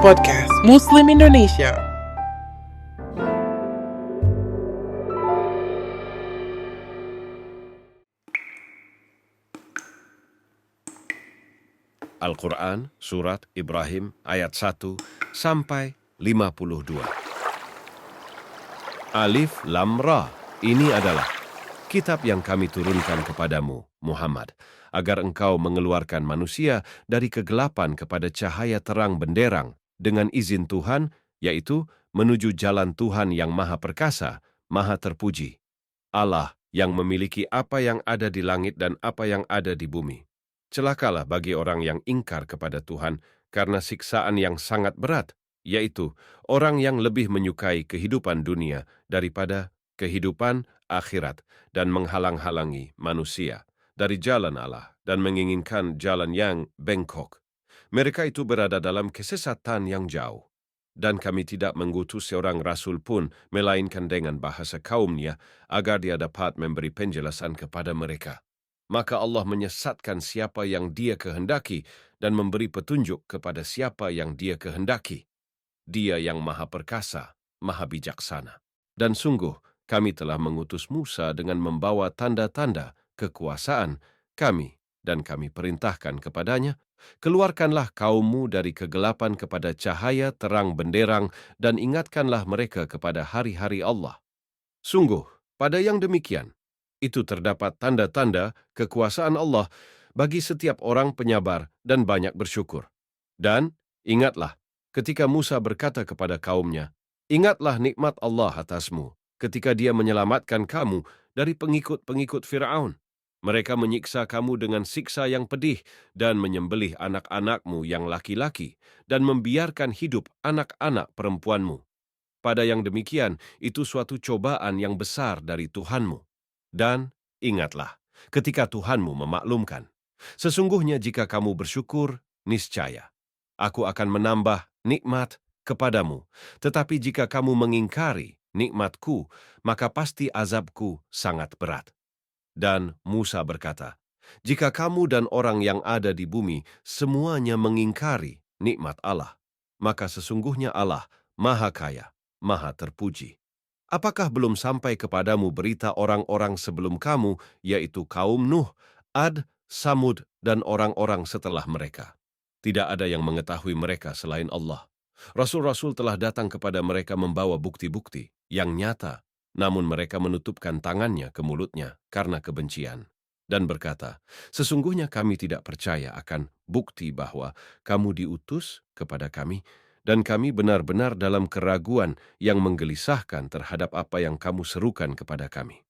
Podcast Muslim Indonesia. Al-Quran, Surat Ibrahim, ayat 1 sampai 52. Alif Lam Ra, ini adalah kitab yang kami turunkan kepadamu, Muhammad, agar engkau mengeluarkan manusia dari kegelapan kepada cahaya terang benderang dengan izin Tuhan, yaitu menuju jalan Tuhan yang Maha Perkasa, Maha Terpuji. Allah yang memiliki apa yang ada di langit dan apa yang ada di bumi. Celakalah bagi orang yang ingkar kepada Tuhan karena siksaan yang sangat berat, yaitu orang yang lebih menyukai kehidupan dunia daripada kehidupan akhirat dan menghalang-halangi manusia dari jalan Allah dan menginginkan jalan yang bengkok. Mereka itu berada dalam kesesatan yang jauh. Dan kami tidak mengutus seorang rasul pun, melainkan dengan bahasa kaumnya, agar dia dapat memberi penjelasan kepada mereka. Maka Allah menyesatkan siapa yang Dia kehendaki dan memberi petunjuk kepada siapa yang Dia kehendaki. Dia yang Maha Perkasa, Maha Bijaksana. Dan sungguh, kami telah mengutus Musa dengan membawa tanda-tanda kekuasaan kami, dan kami perintahkan kepadanya, keluarkanlah kaummu dari kegelapan kepada cahaya terang benderang dan ingatkanlah mereka kepada hari-hari Allah. Sungguh, pada yang demikian, itu terdapat tanda-tanda kekuasaan Allah bagi setiap orang penyabar dan banyak bersyukur. Dan ingatlah, ketika Musa berkata kepada kaumnya, ingatlah nikmat Allah atasmu ketika Dia menyelamatkan kamu dari pengikut-pengikut Firaun. Mereka menyiksa kamu dengan siksa yang pedih dan menyembelih anak-anakmu yang laki-laki dan membiarkan hidup anak-anak perempuanmu. Pada yang demikian, itu suatu cobaan yang besar dari Tuhanmu. Dan ingatlah, ketika Tuhanmu memaklumkan, sesungguhnya jika kamu bersyukur, niscaya Aku akan menambah nikmat kepadamu. Tetapi jika kamu mengingkari nikmatku, maka pasti azabku sangat berat. Dan Musa berkata, jika kamu dan orang yang ada di bumi semuanya mengingkari nikmat Allah, maka sesungguhnya Allah Maha Kaya, Maha Terpuji. Apakah belum sampai kepadamu berita orang-orang sebelum kamu, yaitu kaum Nuh, Ad, Samud, dan orang-orang setelah mereka? Tidak ada yang mengetahui mereka selain Allah. Rasul-rasul telah datang kepada mereka membawa bukti-bukti yang nyata, namun mereka menutupkan tangannya ke mulutnya karena kebencian, dan berkata, sesungguhnya kami tidak percaya akan bukti bahwa kamu diutus kepada kami, dan kami benar-benar dalam keraguan yang menggelisahkan terhadap apa yang kamu serukan kepada kami.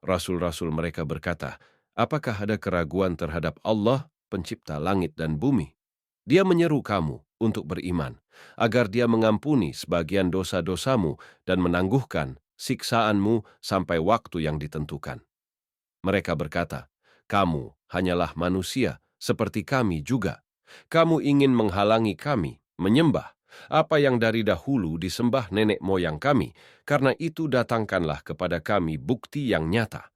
Rasul-rasul mereka berkata, apakah ada keraguan terhadap Allah, pencipta langit dan bumi? Dia menyeru kamu untuk beriman, agar Dia mengampuni sebagian dosa-dosamu dan menangguhkan siksaanmu sampai waktu yang ditentukan. Mereka berkata, kamu hanyalah manusia seperti kami juga. Kamu ingin menghalangi kami menyembah apa yang dari dahulu disembah nenek moyang kami, karena itu datangkanlah kepada kami bukti yang nyata.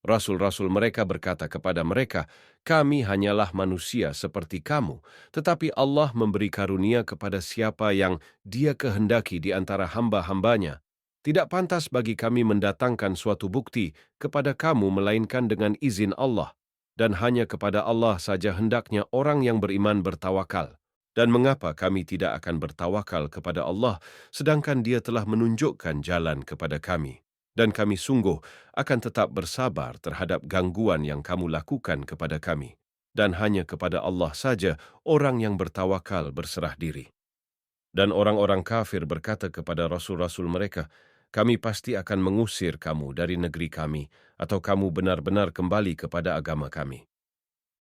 Rasul-rasul mereka berkata kepada mereka, kami hanyalah manusia seperti kamu, tetapi Allah memberi karunia kepada siapa yang Dia kehendaki di antara hamba-hambanya. Tidak pantas bagi kami mendatangkan suatu bukti kepada kamu melainkan dengan izin Allah, dan hanya kepada Allah saja hendaknya orang yang beriman bertawakal. Dan mengapa kami tidak akan bertawakal kepada Allah, sedangkan Dia telah menunjukkan jalan kepada kami? Dan kami sungguh akan tetap bersabar terhadap gangguan yang kamu lakukan kepada kami. Dan hanya kepada Allah saja orang yang bertawakal berserah diri. Dan orang-orang kafir berkata kepada rasul-rasul mereka, kami pasti akan mengusir kamu dari negeri kami, atau kamu benar-benar kembali kepada agama kami.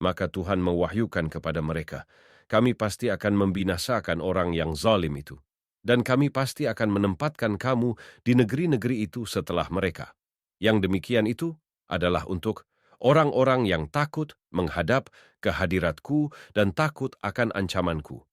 Maka Tuhan mewahyukan kepada mereka, kami pasti akan membinasakan orang yang zalim itu. Dan kami pasti akan menempatkan kamu di negeri-negeri itu setelah mereka. Yang demikian itu adalah untuk orang-orang yang takut menghadap kehadiratku dan takut akan ancamanku.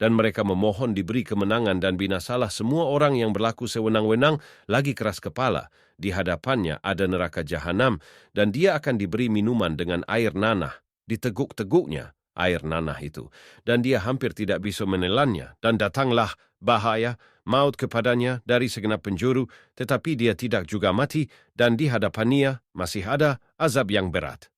Dan mereka memohon diberi kemenangan dan binasalah semua orang yang berlaku sewenang-wenang lagi keras kepala. Di hadapannya ada neraka jahanam dan dia akan diberi minuman dengan air nanah di teguk-teguknya air nanah itu, dan dia hampir tidak bisa menelannya, dan datanglah bahaya, maut kepadanya dari segenap penjuru, tetapi dia tidak juga mati, dan di hadapannya masih ada azab yang berat.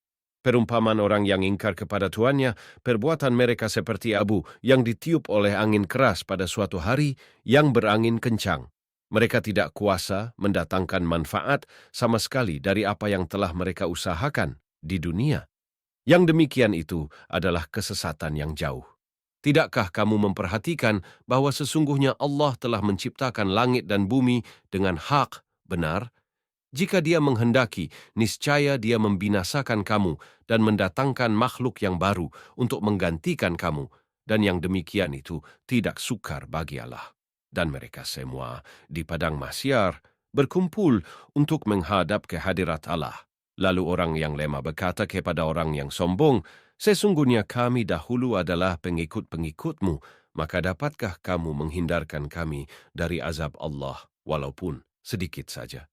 Perumpamaan orang yang ingkar kepada tuannya, perbuatan mereka seperti abu yang ditiup oleh angin keras pada suatu hari yang berangin kencang. Mereka tidak kuasa mendatangkan manfaat sama sekali dari apa yang telah mereka usahakan di dunia. Yang demikian itu adalah kesesatan yang jauh. Tidakkah kamu memperhatikan bahwa sesungguhnya Allah telah menciptakan langit dan bumi dengan hak, benar? Jika dia menghendaki, niscaya dia membinasakan kamu dan mendatangkan makhluk yang baru untuk menggantikan kamu, dan yang demikian itu tidak sukar bagi Allah. Dan mereka semua di padang mahsyar berkumpul untuk menghadap ke hadirat Allah. Lalu orang yang lemah berkata kepada orang yang sombong, "Sesungguhnya kami dahulu adalah pengikut-pengikutmu, maka dapatkah kamu menghindarkan kami dari azab Allah walaupun sedikit saja?"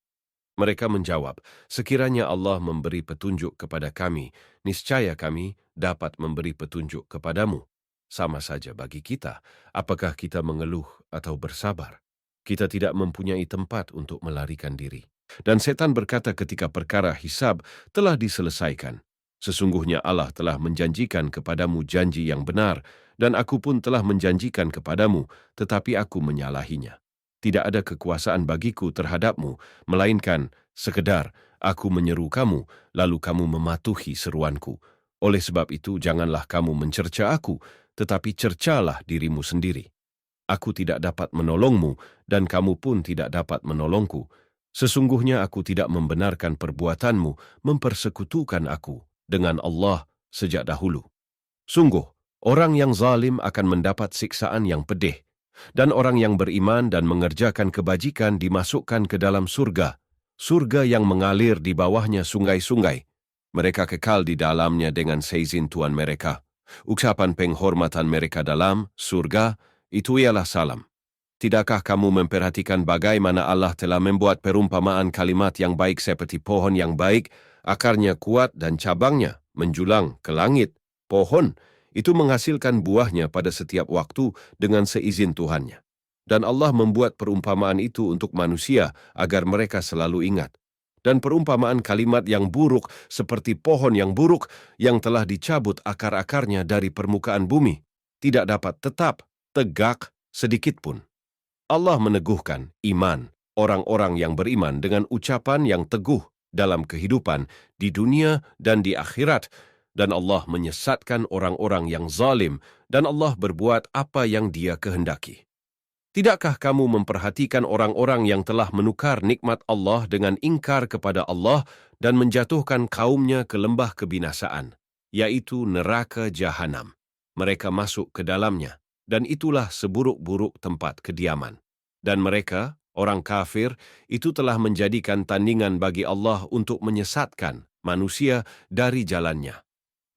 Mereka menjawab, "Sekiranya Allah memberi petunjuk kepada kami, niscaya kami dapat memberi petunjuk kepadamu. Sama saja bagi kita, apakah kita mengeluh atau bersabar? Kita tidak mempunyai tempat untuk melarikan diri." Dan setan berkata ketika perkara hisab telah diselesaikan, "Sesungguhnya Allah telah menjanjikan kepadamu janji yang benar, dan aku pun telah menjanjikan kepadamu, tetapi aku menyalahinya. Tidak ada kekuasaan bagiku terhadapmu, melainkan sekedar aku menyeru kamu, lalu kamu mematuhi seruanku. Oleh sebab itu janganlah kamu mencerca aku, tetapi cercalah dirimu sendiri. Aku tidak dapat menolongmu, dan kamu pun tidak dapat menolongku. Sesungguhnya aku tidak membenarkan perbuatanmu mempersekutukan aku dengan Allah sejak dahulu. Sungguh, orang yang zalim akan mendapat siksaan yang pedih, dan orang yang beriman dan mengerjakan kebajikan dimasukkan ke dalam surga, surga yang mengalir di bawahnya sungai-sungai. Mereka kekal di dalamnya dengan seizin Tuhan mereka. Ucapan penghormatan mereka dalam surga, itu ialah salam. Tidakkah kamu memperhatikan bagaimana Allah telah membuat perumpamaan kalimat yang baik seperti pohon yang baik, akarnya kuat dan cabangnya menjulang ke langit? Pohon itu menghasilkan buahnya pada setiap waktu dengan seizin Tuhannya. Dan Allah membuat perumpamaan itu untuk manusia agar mereka selalu ingat. Dan perumpamaan kalimat yang buruk seperti pohon yang buruk yang telah dicabut akar-akarnya dari permukaan bumi, tidak dapat tetap tegak sedikitpun. Allah meneguhkan iman orang-orang yang beriman dengan ucapan yang teguh dalam kehidupan di dunia dan di akhirat, dan Allah menyesatkan orang-orang yang zalim, dan Allah berbuat apa yang Dia kehendaki. Tidakkah kamu memperhatikan orang-orang yang telah menukar nikmat Allah dengan ingkar kepada Allah dan menjatuhkan kaumnya ke lembah kebinasaan, yaitu neraka jahanam? Mereka masuk ke dalamnya, dan itulah seburuk-buruk tempat kediaman. Dan mereka, orang kafir, itu telah menjadikan tandingan bagi Allah untuk menyesatkan manusia dari jalannya.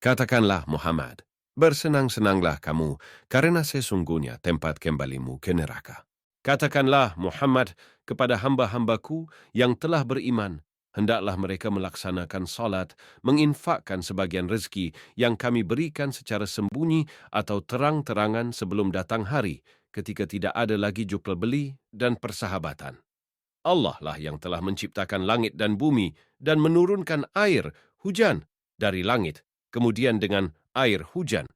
Katakanlah Muhammad, bersenang-senanglah kamu, karena sesungguhnya tempat kembalimu ke neraka. Katakanlah Muhammad kepada hamba-hambaku yang telah beriman, hendaklah mereka melaksanakan salat, menginfakkan sebagian rezeki yang kami berikan secara sembunyi atau terang-terangan sebelum datang hari, ketika tidak ada lagi jual beli dan persahabatan. Allah lah yang telah menciptakan langit dan bumi dan menurunkan air, hujan, dari langit. Kemudian dengan air hujan,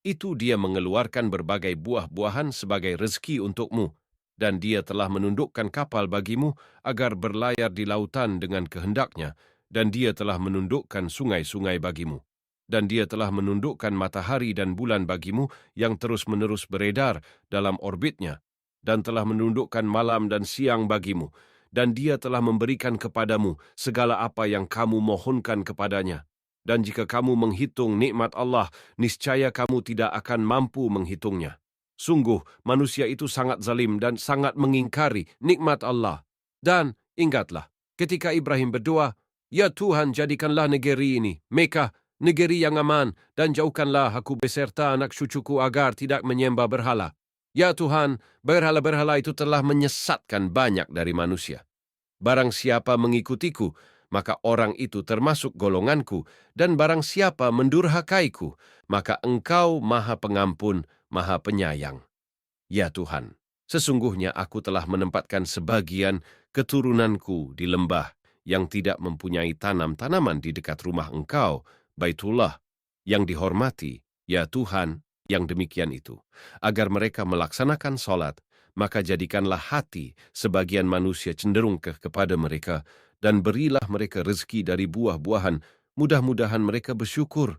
itu Dia mengeluarkan berbagai buah-buahan sebagai rezeki untukmu, dan Dia telah menundukkan kapal bagimu agar berlayar di lautan dengan kehendaknya, dan Dia telah menundukkan sungai-sungai bagimu. Dan Dia telah menundukkan matahari dan bulan bagimu yang terus-menerus beredar dalam orbitnya, dan telah menundukkan malam dan siang bagimu, dan Dia telah memberikan kepadamu segala apa yang kamu mohonkan kepadanya. Dan jika kamu menghitung nikmat Allah, niscaya kamu tidak akan mampu menghitungnya. Sungguh, manusia itu sangat zalim dan sangat mengingkari nikmat Allah. Dan ingatlah, ketika Ibrahim berdoa, "Ya Tuhan, jadikanlah negeri ini, Mekah, negeri yang aman, dan jauhkanlah aku beserta anak cucuku agar tidak menyembah berhala. Ya Tuhan, berhala-berhala itu telah menyesatkan banyak dari manusia. Barang siapa mengikutiku, maka orang itu termasuk golonganku, dan barang siapa mendurhakaiku, maka Engkau Maha Pengampun, Maha Penyayang. Ya Tuhan, sesungguhnya aku telah menempatkan sebagian keturunanku di lembah yang tidak mempunyai tanam-tanaman di dekat rumah Engkau, Baitullah, yang dihormati, ya Tuhan, yang demikian itu, agar mereka melaksanakan sholat, maka jadikanlah hati sebagian manusia cenderung kepada mereka, dan berilah mereka rezeki dari buah-buahan, mudah-mudahan mereka bersyukur.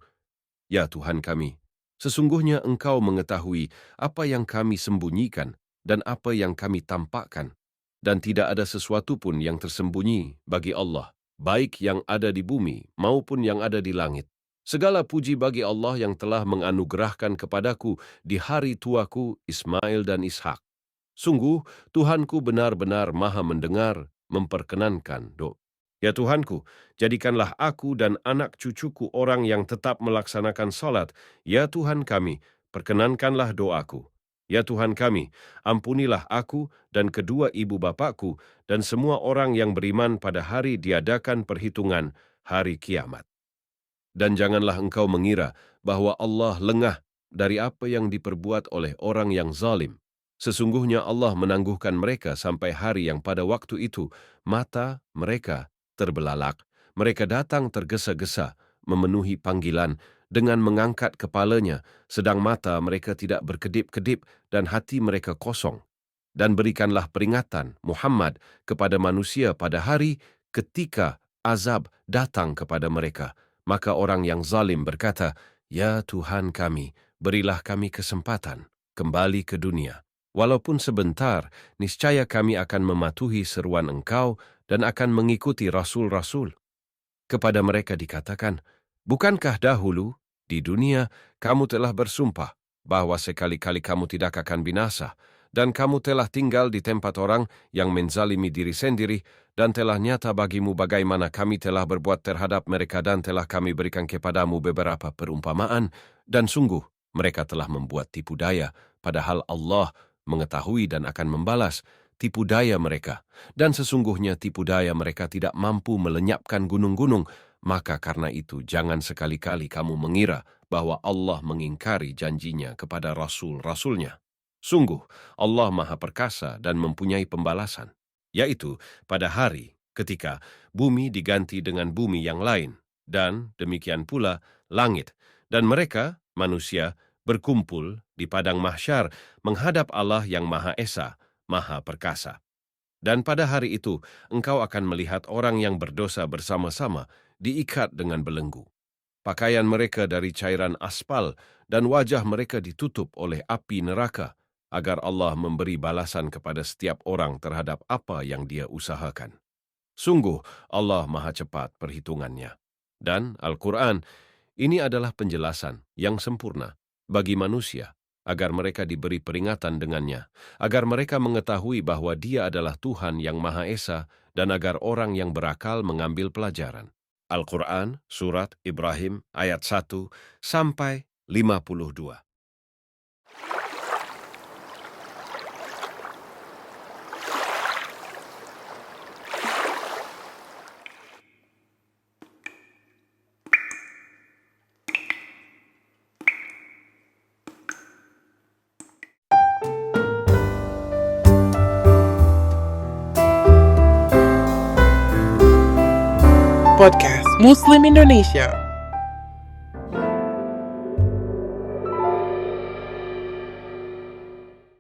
Ya Tuhan kami, sesungguhnya Engkau mengetahui apa yang kami sembunyikan dan apa yang kami tampakkan, dan tidak ada sesuatu pun yang tersembunyi bagi Allah, baik yang ada di bumi maupun yang ada di langit. Segala puji bagi Allah yang telah menganugerahkan kepadaku di hari tuaku Ismail dan Ishak. Sungguh, Tuhanku benar-benar maha mendengar, memperkenankan doa. Ya Tuhanku, jadikanlah aku dan anak cucuku orang yang tetap melaksanakan salat. Ya Tuhan kami, perkenankanlah doaku. Ya Tuhan kami, ampunilah aku dan kedua ibu bapakku dan semua orang yang beriman pada hari diadakan perhitungan hari kiamat. Dan janganlah engkau mengira bahwa Allah lengah dari apa yang diperbuat oleh orang yang zalim. Sesungguhnya Allah menangguhkan mereka sampai hari yang pada waktu itu mata mereka terbelalak. Mereka datang tergesa-gesa memenuhi panggilan dengan mengangkat kepalanya, sedang mata mereka tidak berkedip-kedip dan hati mereka kosong. Dan berikanlah peringatan, Muhammad, kepada manusia pada hari ketika azab datang kepada mereka. Maka orang yang zalim berkata, Ya Tuhan kami, berilah kami kesempatan kembali ke dunia. Walaupun sebentar, niscaya kami akan mematuhi seruan Engkau dan akan mengikuti rasul-rasul. Kepada mereka dikatakan, bukankah dahulu di dunia kamu telah bersumpah bahwa sekali-kali kamu tidak akan binasa, dan kamu telah tinggal di tempat orang yang menzalimi diri sendiri, dan telah nyata bagimu bagaimana kami telah berbuat terhadap mereka dan telah kami berikan kepadamu beberapa perumpamaan, dan sungguh mereka telah membuat tipu daya, padahal Allah mengetahui dan akan membalas tipu daya mereka, dan sesungguhnya tipu daya mereka tidak mampu melenyapkan gunung-gunung. Maka karena itu jangan sekali-kali kamu mengira bahwa Allah mengingkari janjinya kepada rasul-rasulnya. Sungguh, Allah Maha Perkasa dan mempunyai pembalasan, yaitu pada hari ketika bumi diganti dengan bumi yang lain, dan demikian pula langit, dan mereka, manusia, berkumpul di padang mahsyar menghadap Allah yang Maha Esa, Maha Perkasa. Dan pada hari itu, engkau akan melihat orang yang berdosa bersama-sama diikat dengan belenggu. Pakaian mereka dari cairan aspal dan wajah mereka ditutup oleh api neraka, agar Allah memberi balasan kepada setiap orang terhadap apa yang dia usahakan. Sungguh, Allah Maha Cepat perhitungannya. Dan Al-Quran, ini adalah penjelasan yang sempurna bagi manusia, agar mereka diberi peringatan dengannya, agar mereka mengetahui bahwa Dia adalah Tuhan yang Maha Esa, dan agar orang yang berakal mengambil pelajaran. Al-Quran, Surat Ibrahim, ayat 1 sampai 52. Podcast Muslim Indonesia.